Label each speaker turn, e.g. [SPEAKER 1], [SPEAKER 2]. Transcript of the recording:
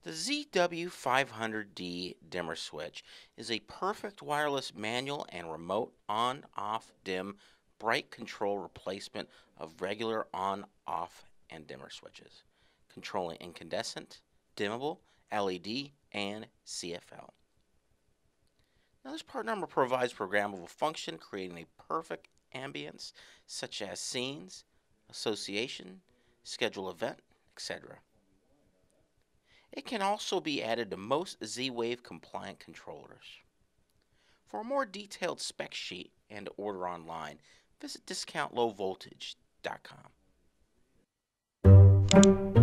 [SPEAKER 1] The ZW500D dimmer switch is a perfect wireless manual and remote on-off dim bright control replacement of regular on-off and dimmer switches, controlling incandescent, dimmable, LED, and CFL. Now this part number provides programmable function creating a perfect ambience such as scenes, association, schedule event, etc. It can also be added to most Z-Wave compliant controllers. For a more detailed spec sheet and to order online, visit discountlowvoltage.com.